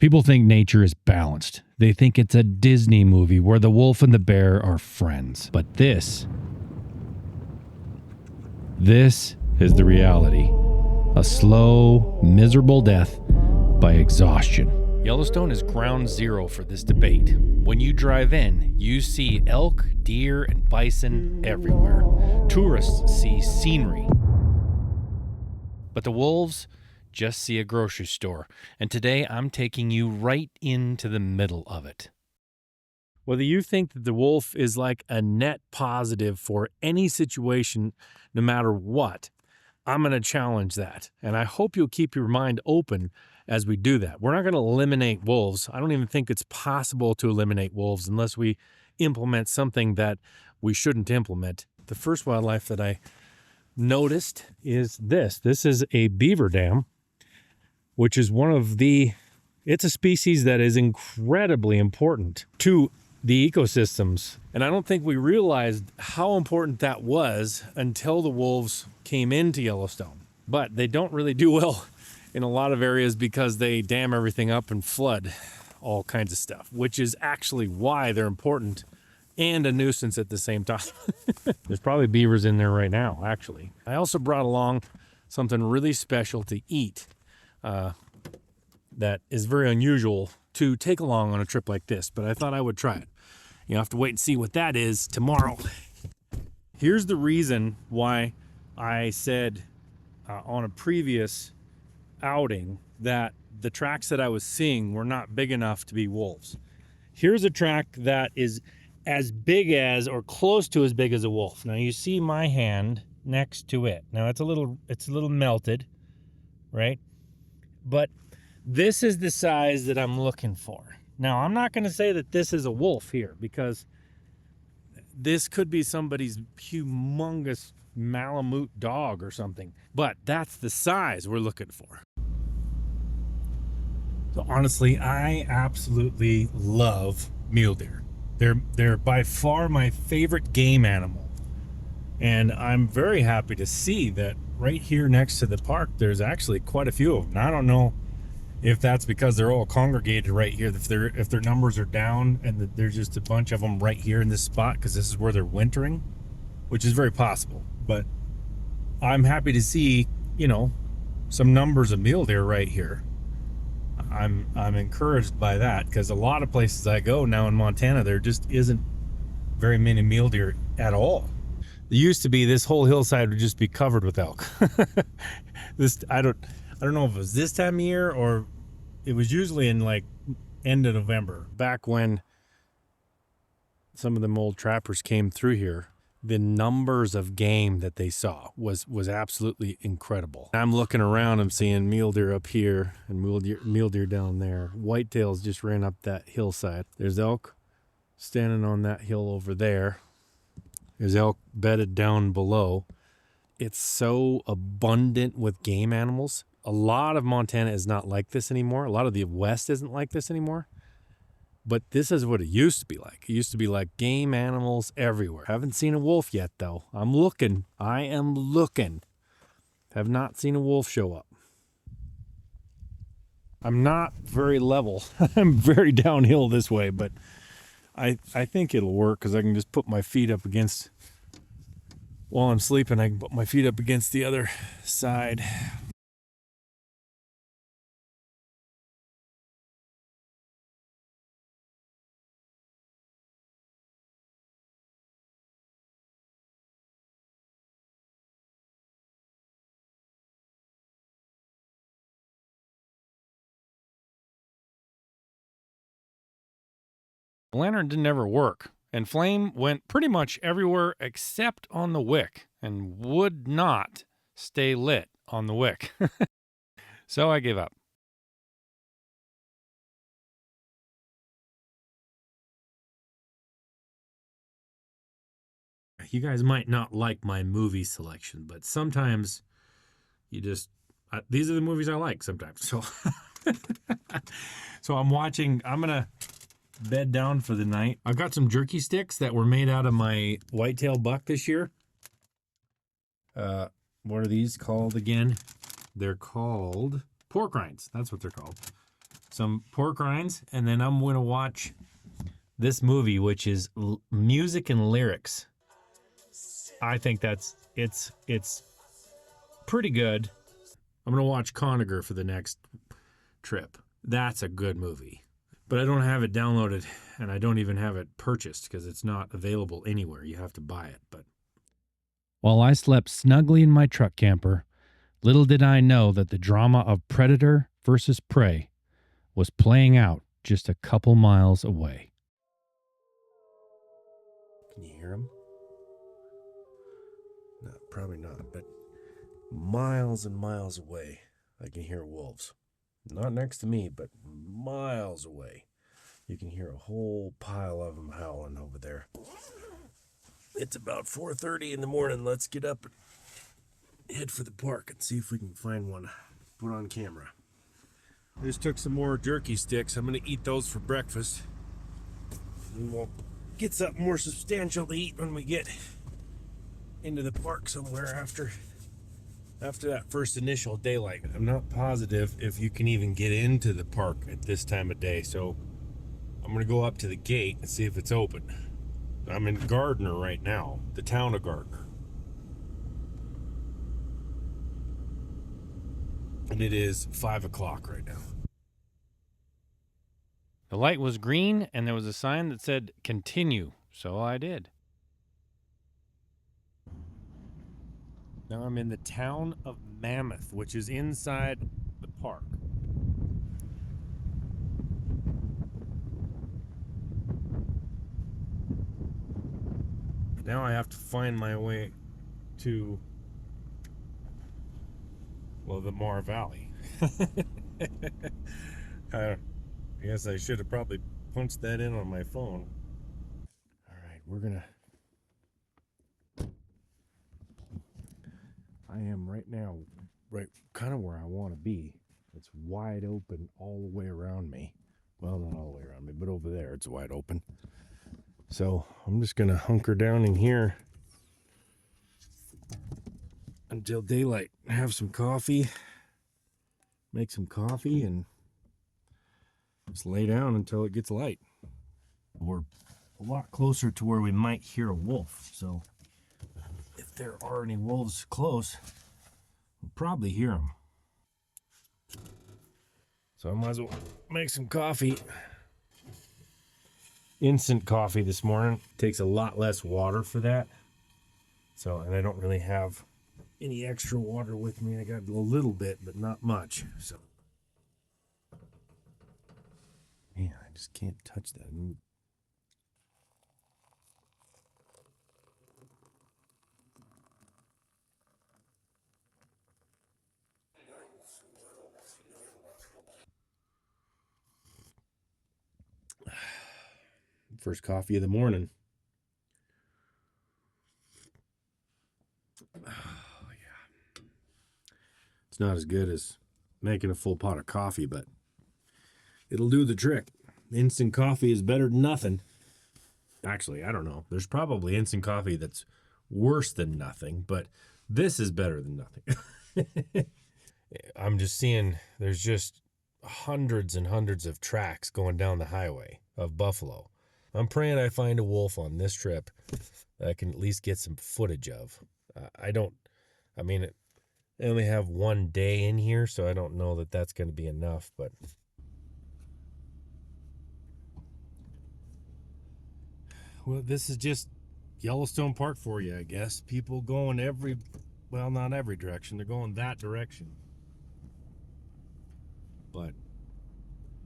People think nature is balanced. They think it's a Disney movie where the wolf and the bear are friends. But this is the reality. A slow, miserable death by exhaustion. Yellowstone is ground zero for this debate. When you drive in, you see elk, deer, and bison everywhere. Tourists see scenery. But the wolves just see a grocery store, and today I'm taking you right into the middle of it. Whether you think that the wolf is like a net positive for any situation, no matter what, I'm going to challenge that, and I hope you'll keep your mind open as we do that. We're not going to eliminate wolves. I don't even think it's possible to eliminate wolves unless we implement something that we shouldn't implement. The first wildlife that I noticed is this. This is a beaver dam, which is it's a species that is incredibly important to the ecosystems. And I don't think we realized how important that was until the wolves came into Yellowstone. But they don't really do well in a lot of areas because they dam everything up and flood all kinds of stuff, which is actually why they're important and a nuisance at the same time. There's probably beavers in there right now, actually. I also brought along something really special to eat. That is very unusual to take along on a trip like this, but I thought I would try it. You'll have to wait and see what that is tomorrow. Here's the reason why I said on a previous outing that the tracks that I was seeing were not big enough to be wolves. Here's a track that is as big as or close to as big as a wolf. Now you see my hand next to it. Now it's a little melted, right? But this is the size that I'm looking for. Now, I'm not going to say that this is a wolf here because this could be somebody's humongous Malamute dog or something. But that's the size we're looking for. So honestly, I absolutely love mule deer. They're by far my favorite game animal. And I'm very happy to see that right here next to the park, there's actually quite a few of them. Now, I don't know if that's because they're all congregated right here, if their numbers are down and there's just a bunch of them right here in this spot because this is where they're wintering, which is very possible. But I'm happy to see, some numbers of mule deer right here. I'm encouraged by that because a lot of places I go now in Montana, there just isn't very many mule deer at all. There used to be this whole hillside would just be covered with elk. I don't know if it was this time of year or it was usually in like end of November. Back when some of them old trappers came through here, the numbers of game that they saw was absolutely incredible. I'm looking around, I'm seeing mule deer up here and mule deer down there. Whitetails just ran up that hillside. There's elk standing on that hill over there. There's elk bedded down below. It's so abundant with game animals. A lot of Montana is not like this anymore. A lot of the West isn't like this anymore. But this is what it used to be like. It used to be like game animals everywhere. Haven't seen a wolf yet, though. I'm looking. I am looking. Have not seen a wolf show up. I'm not very level. I'm very downhill this way, but I think it'll work because I can just put my feet up against, while I'm sleeping, I can put my feet up against the other side. The lantern didn't ever work, and flame went pretty much everywhere except on the wick and would not stay lit on the wick. So I gave up. You guys might not like my movie selection, but sometimes you just, these are the movies I like sometimes. So, I'm going to bed down for the night. I've got some jerky sticks that were made out of my whitetail buck this year. What are these called again? They're called pork rinds. That's what they're called. some pork rinds, and then I'm going to watch this movie, which is music and lyrics. I think it's pretty good. I'm going to watch Conager for the next trip. That's a good movie. But I don't have it downloaded, and I don't even have it purchased because it's not available anywhere. You have to buy it. But while I slept snugly in my truck camper, little did I know that the drama of predator versus prey was playing out just a couple miles away. Can you hear them? No, probably not, but miles and miles away, I can hear wolves. Not next to me, but miles away. You can hear a whole pile of them howling over there. It's about 4:30 in the morning. Let's get up and head for the park and see if we can find one. Put on camera. I just took some more jerky sticks. I'm going to eat those for breakfast. And we'll get something more substantial to eat when we get into the park somewhere after that first initial daylight. I'm not positive if you can even get into the park at this time of day, so I'm going to go up to the gate and see if it's open. I'm in Gardner right now, the town of Gardner. And it is 5 o'clock right now. The light was green and there was a sign that said continue, so I did. Now I'm in the town of Mammoth, which is inside the park. Now I have to find my way to, well, the Mar Valley. I guess I should have probably punched that in on my phone. All right, we're gonna... I am right now, right kind of where I want to be. It's wide open all the way around me. Well, not all the way around me, but over there it's wide open. So I'm just gonna hunker down in here until daylight. Have some coffee, make some coffee, and just lay down until it gets light. We're a lot closer to where we might hear a wolf, so if there are any wolves close, we'll probably hear them. So I might as well make some coffee. Instant coffee this morning. Takes a lot less water for that. So, and I don't really have any extra water with me. I got a little bit, but not much. So, man, I just can't touch that. First coffee of the morning. Oh, yeah. It's not as good as making a full pot of coffee, but it'll do the trick. Instant coffee is better than nothing. Actually, I don't know. There's probably instant coffee that's worse than nothing, but this is better than nothing. I'm just seeing there's just hundreds and hundreds of tracks going down the highway of buffalo. I'm praying I find a wolf on this trip that I can at least get some footage of. I only have one day in here, so I don't know that that's going to be enough, but well, this is just Yellowstone Park for you, I guess. People going not every direction. They're going that direction. But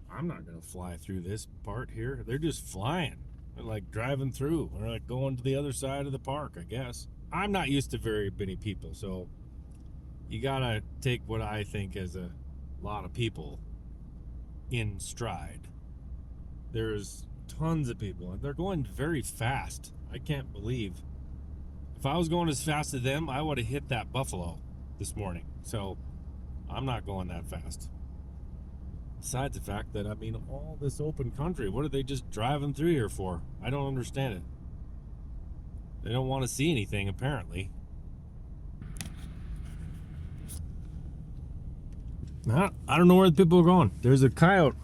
I'm not going to fly through this part here. They're just flying. They're like driving through. They're like going to the other side of the park, I guess. I'm not used to very many people, so you got to take what I think is a lot of people in stride. There's tons of people, and they're going very fast. I can't believe. If I was going as fast as them, I would have hit that buffalo this morning. So I'm not going that fast. Besides the fact that, all this open country, what are they just driving through here for? I don't understand it. They don't want to see anything, apparently. I don't know where the people are going. There's a coyote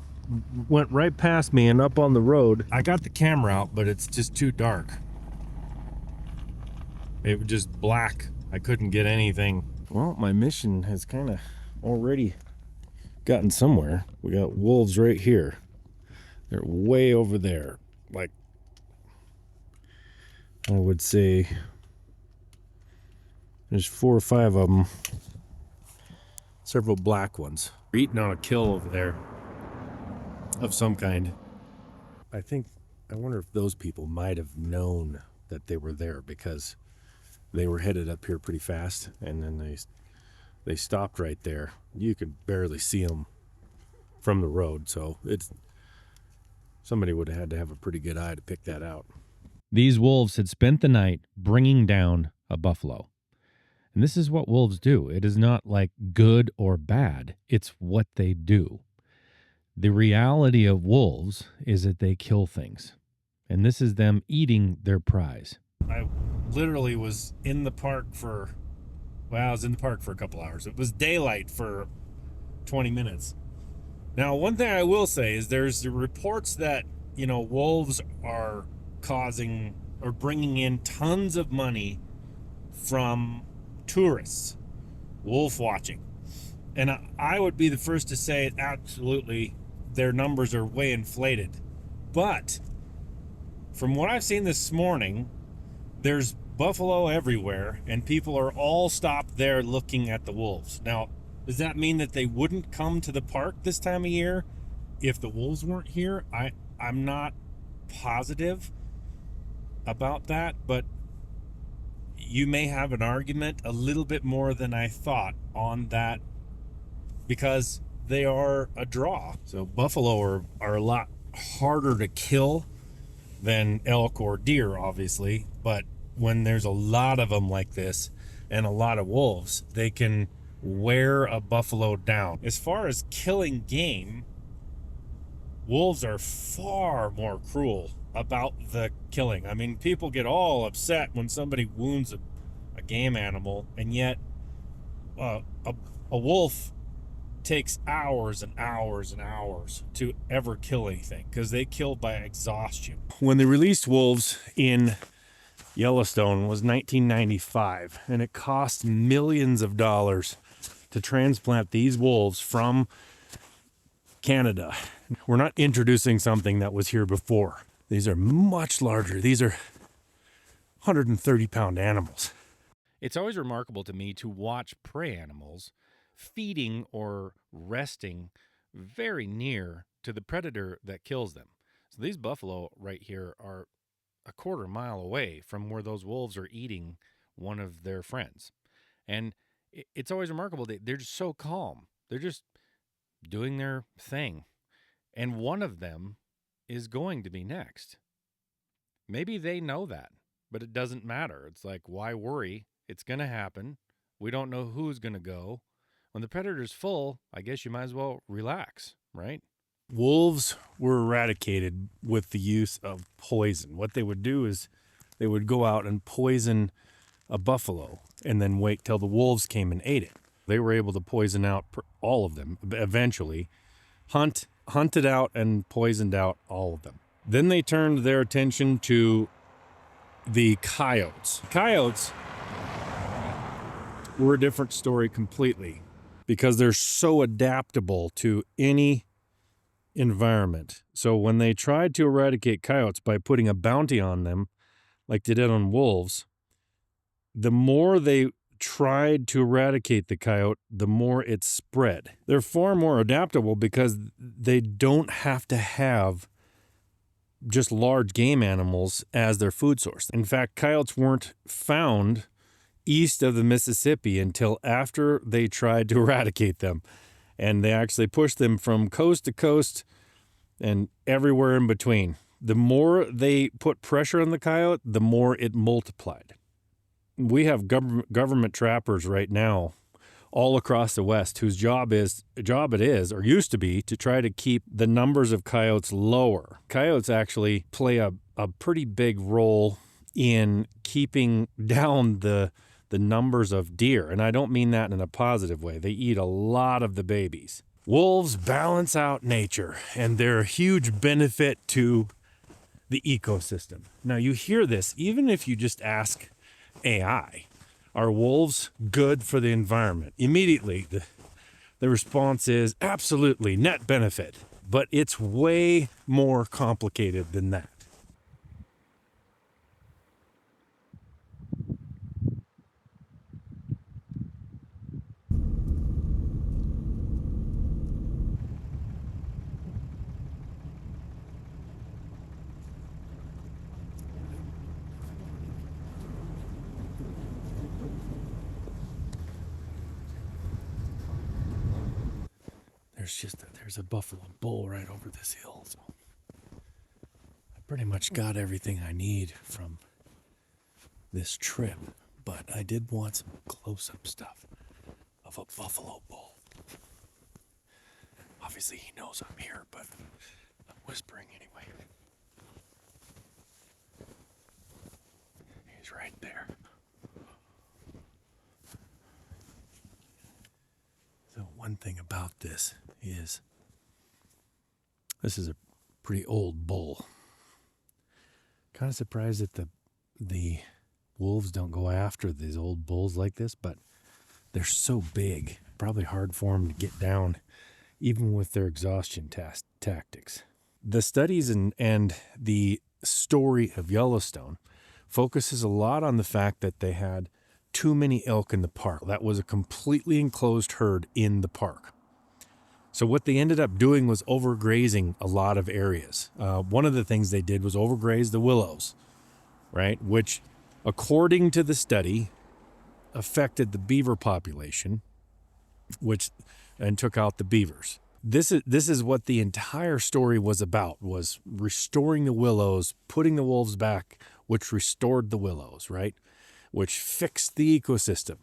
went right past me and up on the road. I got the camera out, but it's just too dark. It was just black. I couldn't get anything. Well, my mission has kind of already gotten somewhere. We got wolves right here. They're way over there. Like, I would say there's 4 or 5 of them. Several black ones. They're eating on a kill over there of some kind. I wonder if those people might have known that they were there, because they were headed up here pretty fast, and then they stopped right there. You could barely see them from the road, so somebody would have had to have a pretty good eye to pick that out. These wolves had spent the night bringing down a buffalo. And this is what wolves do. It is not like good or bad. It's what they do. The reality of wolves is that they kill things. And this is them eating their prize. I literally was in the park I was in the park for a couple hours. It was daylight for 20 minutes. Now, one thing I will say is there's the reports that, wolves are causing or bringing in tons of money from tourists, wolf watching. And I would be the first to say absolutely their numbers are way inflated. But from what I've seen this morning, there's buffalo everywhere, and people are all stopped there looking at the wolves. Now, does that mean that they wouldn't come to the park this time of year if the wolves weren't here? I'm not positive about that, but you may have an argument a little bit more than I thought on that, because they are a draw. So buffalo are a lot harder to kill than elk or deer, obviously, but when there's a lot of them like this and a lot of wolves, they can wear a buffalo down. As far as killing game, wolves are far more cruel about the killing. I mean, people get all upset when somebody wounds a game animal, and yet a wolf takes hours and hours and hours to ever kill anything, because they kill by exhaustion. When they released wolves in Yellowstone was 1995, and it cost millions of dollars to transplant these wolves from Canada. We're not introducing something that was here before. These are much larger. These are 130-pound animals. It's always remarkable to me to watch prey animals feeding or resting very near to the predator that kills them. So these buffalo right here are a quarter mile away from where those wolves are eating one of their friends. And it's always remarkable that they're just so calm. They're just doing their thing. And one of them is going to be next. Maybe they know that, but it doesn't matter. It's like, why worry? It's going to happen. We don't know who's going to go. When the predator's full, I guess you might as well relax, right? Wolves were eradicated with the use of poison. What they would do is they would go out and poison a buffalo and then wait till the wolves came and ate it. They were able to poison out all of them, eventually hunted out and poisoned out all of them. Then they turned their attention to the coyotes. Coyotes were a different story completely, because they're so adaptable to any environment. So when they tried to eradicate coyotes by putting a bounty on them, like they did on wolves, the more they tried to eradicate the coyote, the more it spread. They're far more adaptable because they don't have to have just large game animals as their food source. In fact, coyotes weren't found east of the Mississippi until after they tried to eradicate them. And they actually pushed them from coast to coast and everywhere in between. The more they put pressure on the coyote, the more it multiplied. We have government trappers right now all across the West whose job it is, or used to be, to try to keep the numbers of coyotes lower. Coyotes actually play a pretty big role in keeping down the numbers of deer. And I don't mean that in a positive way. They eat a lot of the babies. Wolves balance out nature, and they're a huge benefit to the ecosystem. Now, you hear this even if you just ask AI, are wolves good for the environment? Immediately, the response is absolutely, net benefit. But it's way more complicated than that. There's a buffalo bull right over this hill. So I pretty much got everything I need from this trip, but I did want some close-up stuff of a buffalo bull. Obviously he knows I'm here, but I'm whispering anyway. He's right there. So one thing about this is a pretty old bull. Kind of surprised that the wolves don't go after these old bulls like this, but they're so big, probably hard for them to get down, even with their exhaustion tactics. The studies and the story of Yellowstone focuses a lot on the fact that they had too many elk in the park. That was a completely enclosed herd in the park. So what they ended up doing was overgrazing a lot of areas. One of the things they did was overgraze the willows, right? Which, according to the study, affected the beaver population, and took out the beavers. This is what the entire story was about, was restoring the willows, putting the wolves back, which restored the willows, right? Which fixed the ecosystem.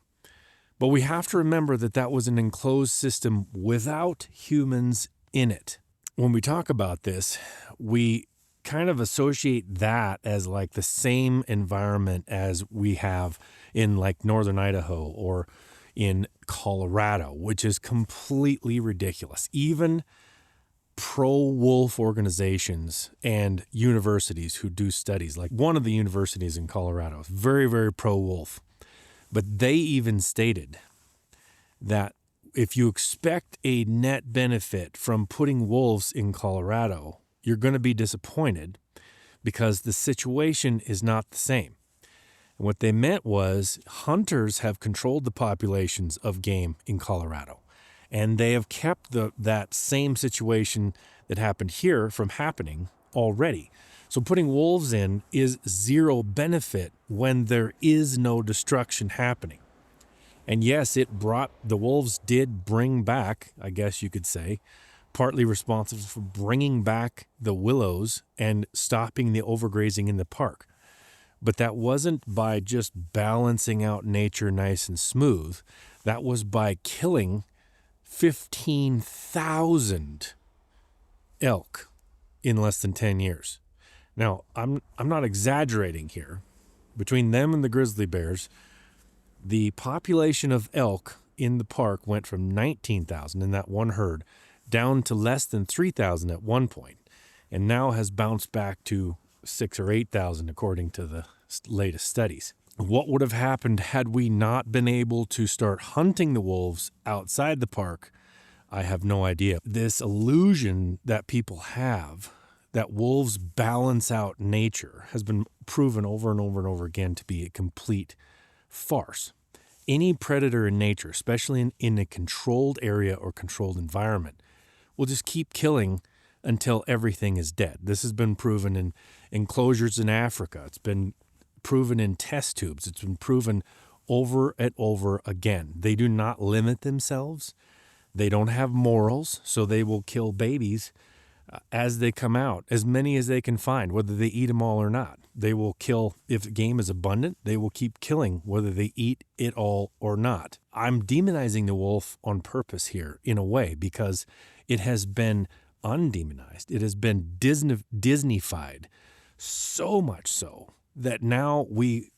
But we have to remember that was an enclosed system without humans in it. When we talk about this, we kind of associate that as like the same environment as we have in like northern Idaho or in Colorado, which is completely ridiculous. Even pro-wolf organizations and universities who do studies, like one of the universities in Colorado is very, very pro-wolf. But they even stated that if you expect a net benefit from putting wolves in Colorado, you're going to be disappointed because the situation is not the same. And what they meant was hunters have controlled the populations of game in Colorado, and they have kept that same situation that happened here from happening already. So putting wolves in is zero benefit when there is no destruction happening. And yes, the wolves did bring back, I guess you could say, partly responsible for bringing back the willows and stopping the overgrazing in the park. But that wasn't by just balancing out nature nice and smooth. That was by killing 15,000 elk in less than 10 years. Now, I'm not exaggerating here. Between them and the grizzly bears, the population of elk in the park went from 19,000 in that one herd down to less than 3,000 at one point, and now has bounced back to 6,000 or 8,000 according to the latest studies. What would have happened had we not been able to start hunting the wolves outside the park? I have no idea. This illusion that people have that wolves balance out nature has been proven over and over and over again to be a complete farce. Any predator in nature, especially in a controlled area or controlled environment, will just keep killing until everything is dead. This has been proven in enclosures in Africa. It's been proven in test tubes. It's been proven over and over again. They do not limit themselves. They don't have morals, so they will kill babies as they come out, as many as they can find, whether they eat them all or not. They will kill, if game is abundant, they will keep killing whether they eat it all or not. I'm demonizing the wolf on purpose here in a way because it has been undemonized. It has been Disneyfied, so much so that now we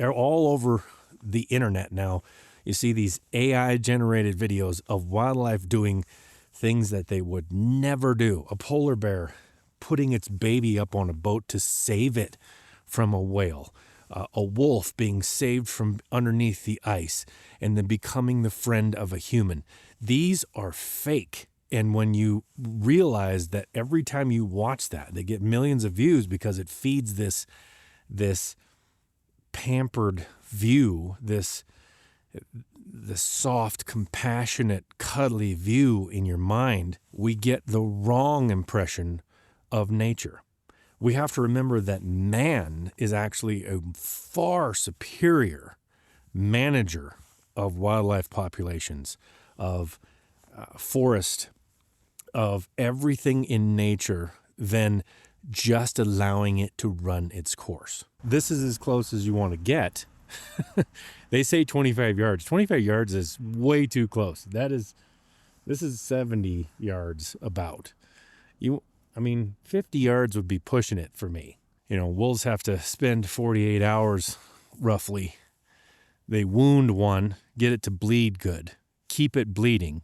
are all over the internet now. You see these AI generated videos of wildlife doing things that they would never do. A polar bear putting its baby up on a boat to save it from a whale. A wolf being saved from underneath the ice and then becoming the friend of a human. These are fake. And when you realize that every time you watch that, they get millions of views because it feeds this pampered view, this soft, compassionate, cuddly view in your mind, we get the wrong impression of nature. We have to remember that man is actually a far superior manager of wildlife populations, of forest, of everything in nature than just allowing it to run its course. This is as close as you want to get. They say 25 yards. 25 yards is way too close. This is 70 yards about. 50 yards would be pushing it for me. Wolves have to spend 48 hours roughly. They wound one, get it to bleed good, keep it bleeding,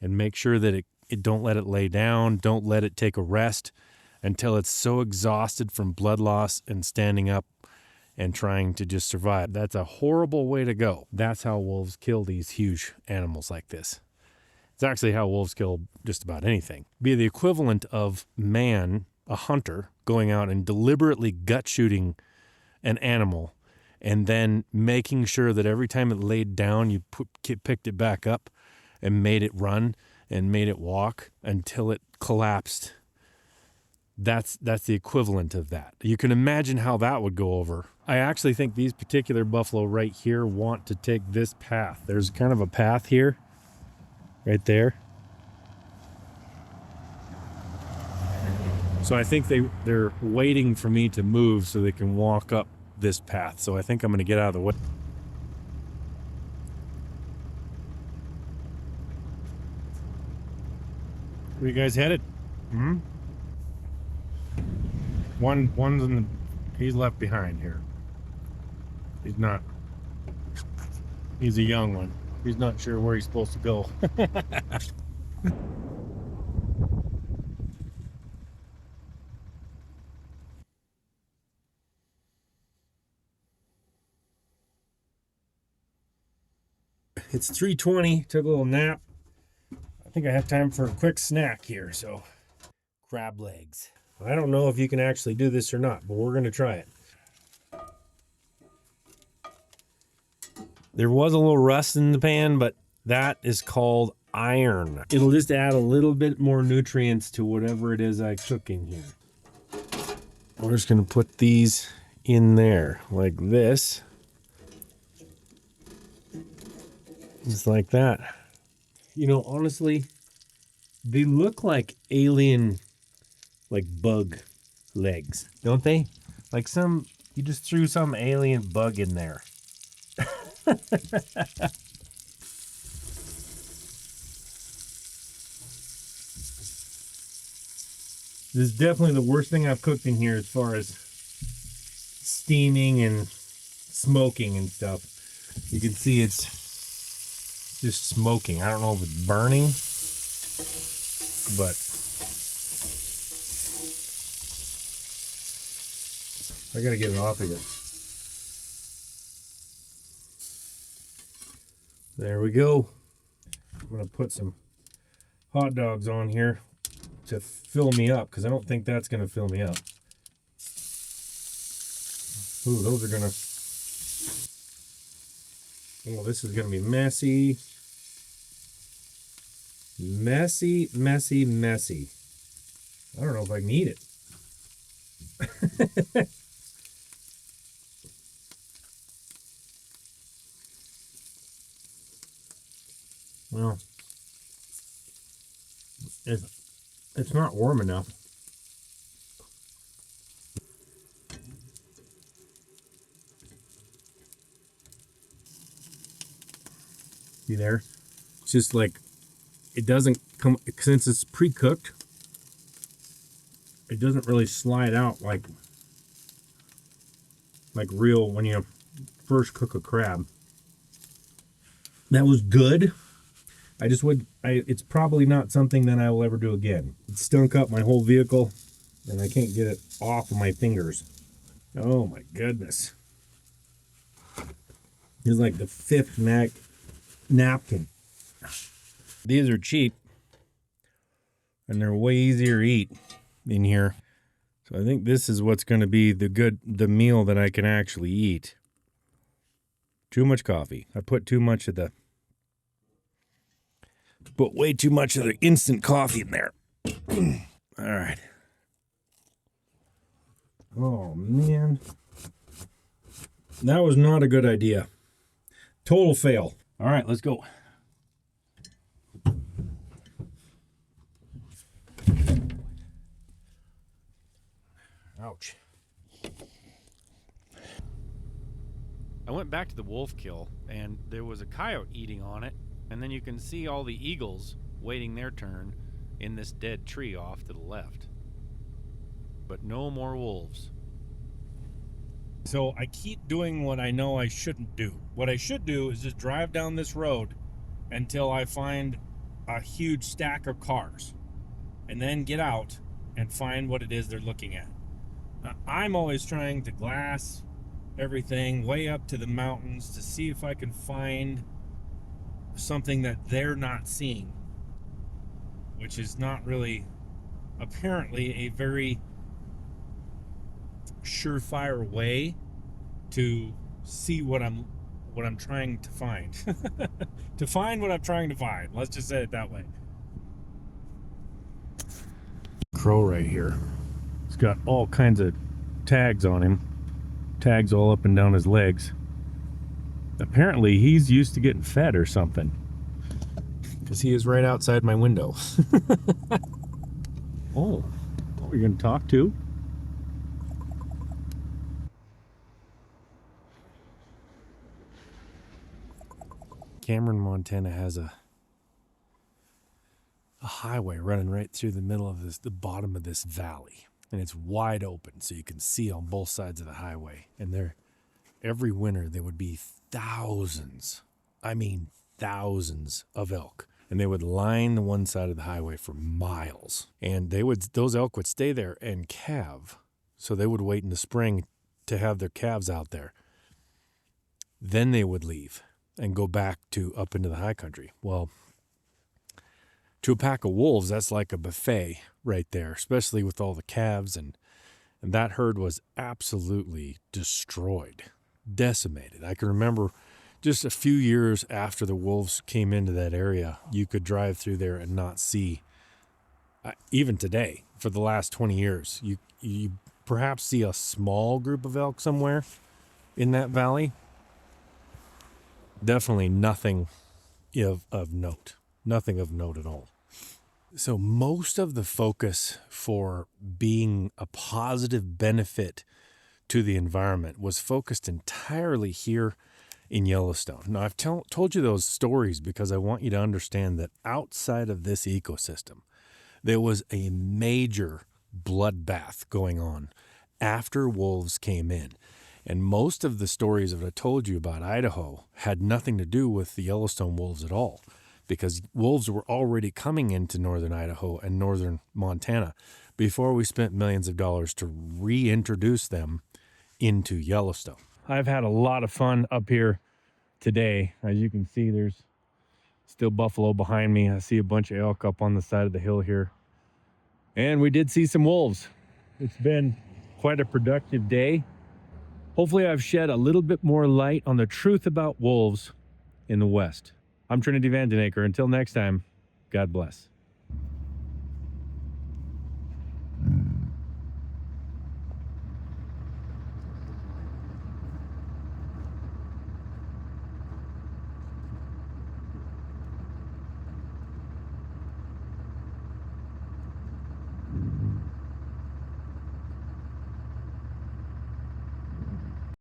and make sure that it don't let it lay down, don't let it take a rest until it's so exhausted from blood loss and standing up and trying to just survive. That's a horrible way to go. That's how wolves kill these huge animals like this. It's actually how wolves kill just about anything. Be the equivalent of man, a hunter, going out and deliberately gut shooting an animal and then making sure that every time it laid down, you picked it back up and made it run and made it walk until it collapsed. That's the equivalent of that. You can imagine how that would go over. I actually think these particular buffalo right here want to take this path. There's kind of a path here, right there. So I think they're waiting for me to move so they can walk up this path. So I think I'm going to get out of the way. Where you guys headed? One's in the, he's left behind here. He's a young one. He's not sure where he's supposed to go. It's 3:20, took a little nap. I think I have time for a quick snack here, so. Crab legs. I don't know if you can actually do this or not, but we're going to try it. There was a little rust in the pan, but that is called iron. It'll just add a little bit more nutrients to whatever it is I cook in here. We're just going to put these in there like this. Just like that. Honestly, they look like alien, like bug legs, don't they? Like you just threw some alien bug in there. This is definitely the worst thing I've cooked in here as far as steaming and smoking and stuff. You can see it's just smoking. I don't know if it's burning, but I gotta get it off of here. There we go. I'm gonna put some hot dogs on here to fill me up, because I don't think that's gonna fill me up. Ooh, those are gonna... Oh, this is gonna be messy. Messy, messy, messy. I don't know if I can eat it. Well, it's not warm enough. See there? It's just like, it doesn't come, since it's pre-cooked, it doesn't really slide out like real when you first cook a crab. That was good. It's probably not something that I will ever do again. It stunk up my whole vehicle, and I can't get it off of my fingers. Oh my goodness. It's like the fifth napkin. These are cheap, and they're way easier to eat in here. So I think this is what's going to be the meal that I can actually eat. Too much coffee. I put way too much of the instant coffee in there. All right. Oh, man. That was not a good idea. Total fail. All right, let's go. Ouch. I went back to the wolf kill, and there was a coyote eating on it, and then you can see all the eagles waiting their turn in this dead tree off to the left. But no more wolves. So I keep doing what I know I shouldn't do. What I should do is just drive down this road until I find a huge stack of cars, and then get out and find what it is they're looking at. I'm always trying to glass everything way up to the mountains to see if I can find something that they're not seeing, which is not really apparently a very surefire way to see what I'm trying to find. To find what I'm trying to find. Let's just say it that way. Crow right here. He's got all kinds of tags on him. Tags all up and down his legs. Apparently he's used to getting fed or something, because he is right outside my window. Oh, you're gonna talk to? Cameron, Montana has a highway running right through the middle of the bottom of this valley, and it's wide open, so you can see on both sides of the highway. And every winter there would be thousands, I mean thousands of elk, and they would line the one side of the highway for miles, and those elk would stay there and calve. So they would wait in the spring to have their calves out there. Then they would leave and go back up into the high country. Well, to a pack of wolves, that's like a buffet right there, especially with all the calves, and that herd was absolutely destroyed, decimated. I can remember just a few years after the wolves came into that area, you could drive through there and not see, even today, for the last 20 years, you perhaps see a small group of elk somewhere in that valley. Definitely nothing of note. Nothing of note at all. So most of the focus for being a positive benefit to the environment was focused entirely here in Yellowstone. Now, I've told you those stories because I want you to understand that outside of this ecosystem, there was a major bloodbath going on after wolves came in. And most of the stories that I told you about Idaho had nothing to do with the Yellowstone wolves at all, because wolves were already coming into northern Idaho and northern Montana before we spent millions of dollars to reintroduce them into Yellowstone. I've had a lot of fun up here today. As you can see, there's still buffalo behind me. I see a bunch of elk up on the side of the hill here. And we did see some wolves. It's been quite a productive day. Hopefully I've shed a little bit more light on the truth about wolves in the West. I'm Trinity Vandenacre. Until next time, God bless.